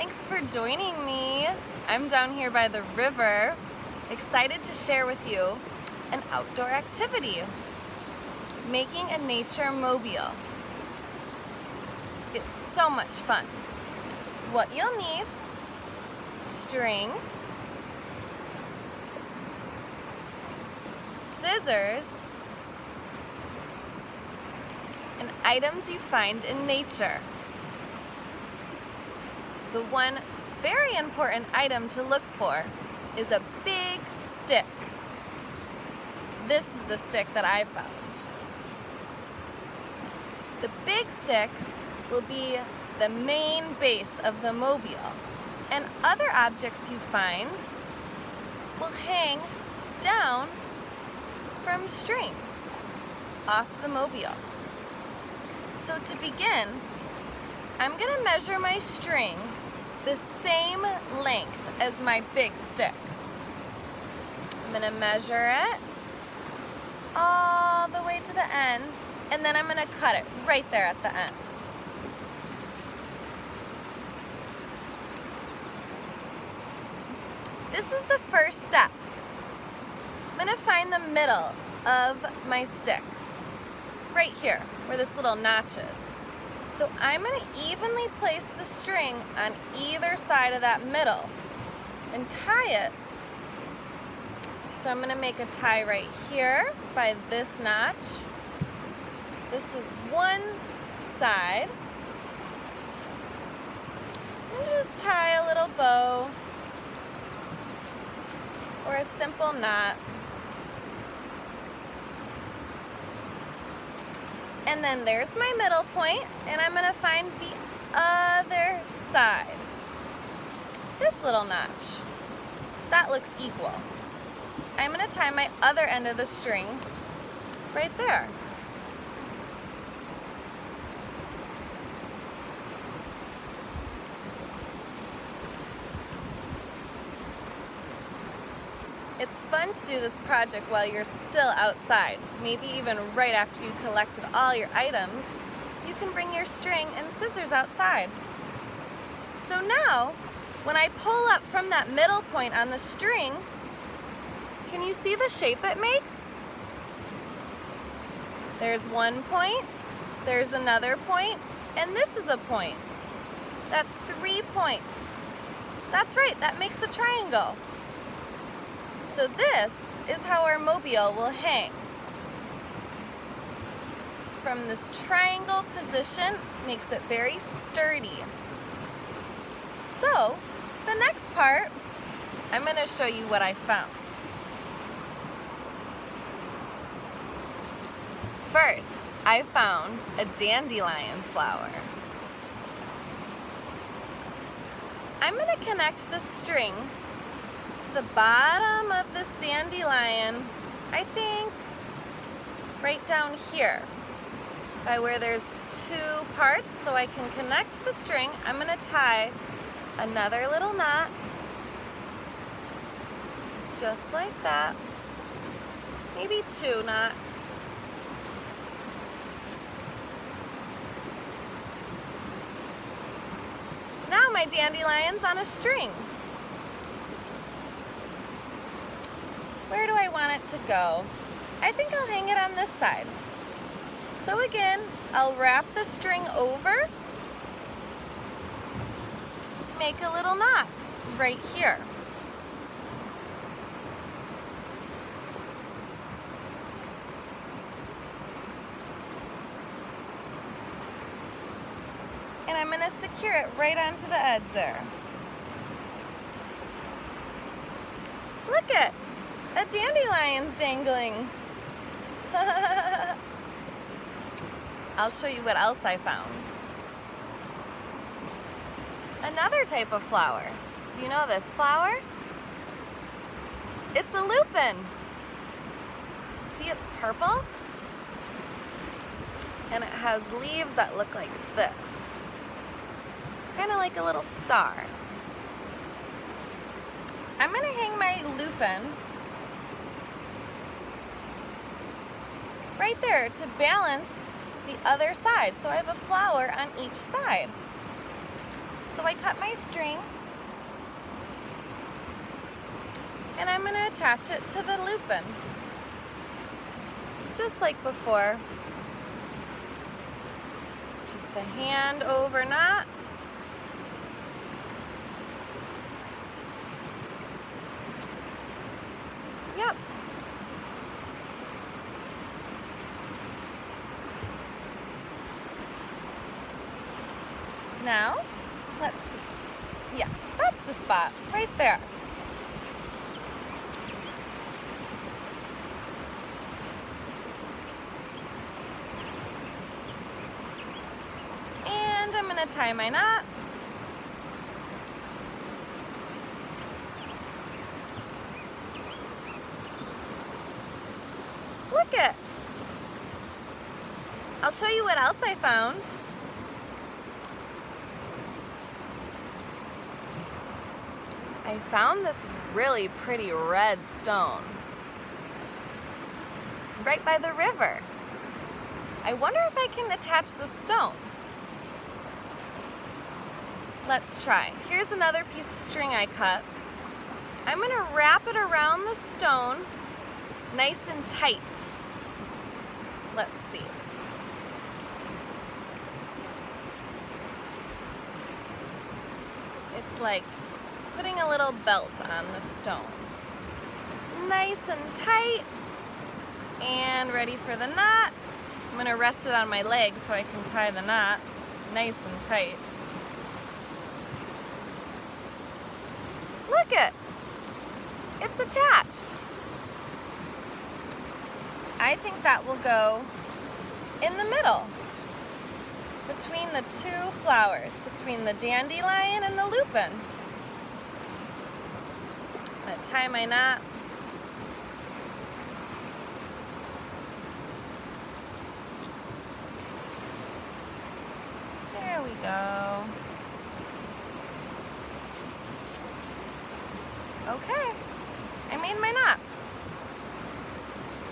Thanks for joining me. I'm down here by the river, excited to share with you an outdoor activity, making a nature mobile. It's so much fun. What you'll need: string, scissors, and items you find in nature. The one very important item to look for is a big stick. This is the stick that I found. The big stick will be the main base of the mobile, and other objects you find will hang down from strings off the mobile. So to begin, I'm going to measure my string the same length as my big stick. I'm going to measure it all the way to the end, and then I'm going to cut it right there at the end. This is the first step. I'm going to find the middle of my stick, right here, where this little notch is. So I'm going to evenly place the string on either side of that middle and tie it. So I'm going to make a tie right here by this notch. This is one side. And just tie a little bow or a simple knot. And then there's my middle point, and I'm going to find the other side. This little notch. That looks equal. I'm going to tie my other end of the string right there. It's fun to do this project while you're still outside. Maybe even right after you collected all your items, you can bring your string and scissors outside. So now, when I pull up from that middle point on the string, can you see the shape it makes? There's one point, there's another point, and this is a point. That's 3 points. That's right, that makes a triangle. So this is how our mobile will hang. From this triangle position, makes it very sturdy. So, the next part, I'm going to show you what I found. First, I found a dandelion flower. I'm going to connect the string to the bottom of this dandelion, I think right down here, by where there's 2 parts, so I can connect the string. I'm going to tie another little knot, just like that, maybe 2 knots. Now my dandelion's on a string. Where do I want it to go? I think I'll hang it on this side. So again, I'll wrap the string over, make a little knot right here. And I'm going to secure it right onto the edge there. Look at a dandelion's dangling. I'll show you what else I found. Another type of flower. Do you know this flower? It's a lupin. See, it's purple? And it has leaves that look like this. Kind of like a little star. I'm going to hang my lupin right there to balance the other side. So I have a flower on each side. So I cut my string and I'm going to attach it to the lupin, just like before. Just a hand over knot. Yep. Now, let's see. Yeah, that's the spot right there. And I'm going to tie my knot. Look it. I'll show you what else I found. I found this really pretty red stone right by the river. I wonder if I can attach the stone. Let's try. Here's another piece of string I cut. I'm going to wrap it around the stone nice and tight. Let's see. It's like putting a little belt on the stone. Nice and tight. And ready for the knot. I'm going to rest it on my leg so I can tie the knot nice and tight. Look it! It's attached. I think that will go in the middle between the two flowers, between the dandelion and the lupin. I'm going to tie my knot. There we go. Okay, I made my knot.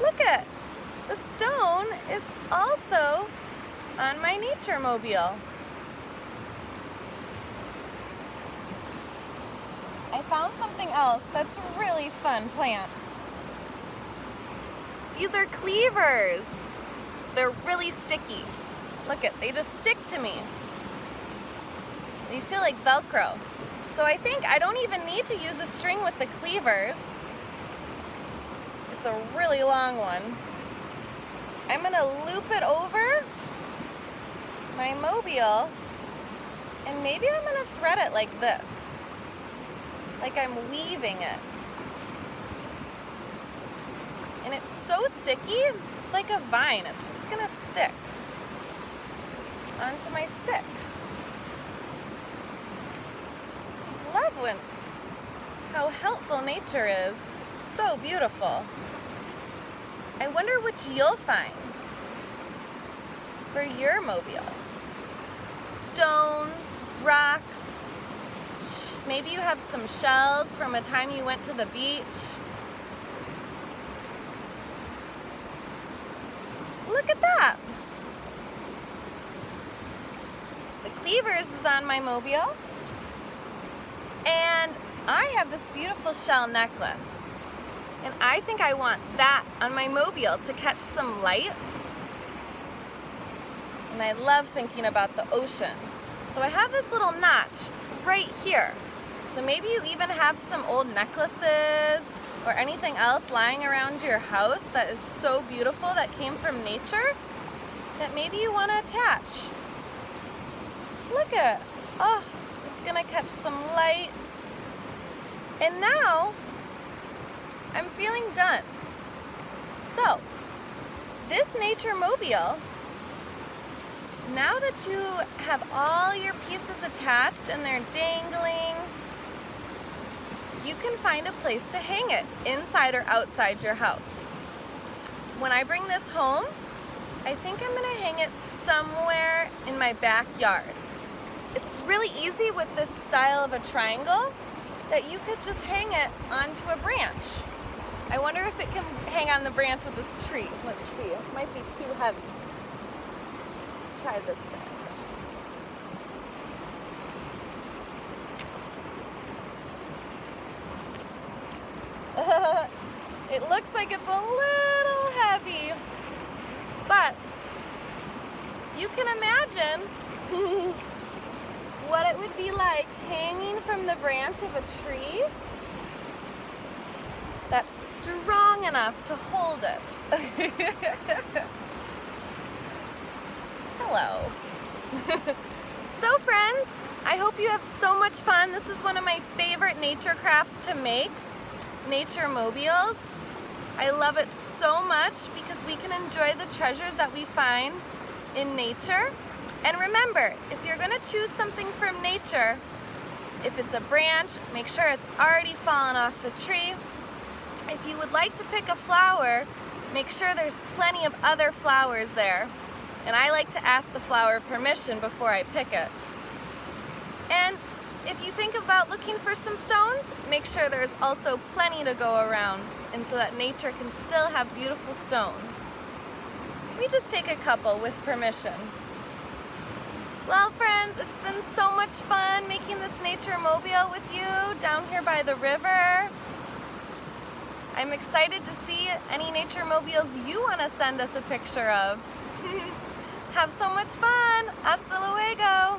Look at, the stone is also on my nature mobile. I found something else that's a really fun plant. These are cleavers. They're really sticky. Look at, they just stick to me. They feel like Velcro. So I think I don't even need to use a string with the cleavers. It's a really long one. I'm gonna loop it over my mobile and maybe I'm gonna thread it like this. Like I'm weaving it. And it's so sticky, it's like a vine. It's just gonna stick onto my stick. Love how helpful nature is. It's so beautiful. I wonder which you'll find for your mobile. Stones, rocks, maybe you have some shells from a time you went to the beach. Look at that. The cleavers is on my mobile. And I have this beautiful shell necklace. And I think I want that on my mobile to catch some light. And I love thinking about the ocean. So I have this little notch right here. So maybe you even have some old necklaces or anything else lying around your house that is so beautiful that came from nature that maybe you want to attach. Look at, oh, it's gonna catch some light. And now, I'm feeling done. So, this nature mobile, now that you have all your pieces attached and they're dangling, you can find a place to hang it, inside or outside your house. When I bring this home, I think I'm gonna hang it somewhere in my backyard. It's really easy with this style of a triangle that you could just hang it onto a branch. I wonder if it can hang on the branch of this tree. Let's see, it might be too heavy. Try this branch. It looks like it's a little heavy, but you can imagine what it would be like hanging from the branch of a tree that's strong enough to hold it. Hello. So friends, I hope you have so much fun. This is one of my favorite nature crafts to make, nature mobiles. I love it so much because we can enjoy the treasures that we find in nature. And remember, if you're going to choose something from nature, if it's a branch, make sure it's already fallen off the tree. If you would like to pick a flower, make sure there's plenty of other flowers there. And I like to ask the flower permission before I pick it. And if you think about looking for some stones, make sure there's also plenty to go around, and so that nature can still have beautiful stones. We just take a couple with permission. Well friends, it's been so much fun making this nature mobile with you down here by the river. I'm excited to see any nature mobiles you want to send us a picture of. Have so much fun! Hasta luego!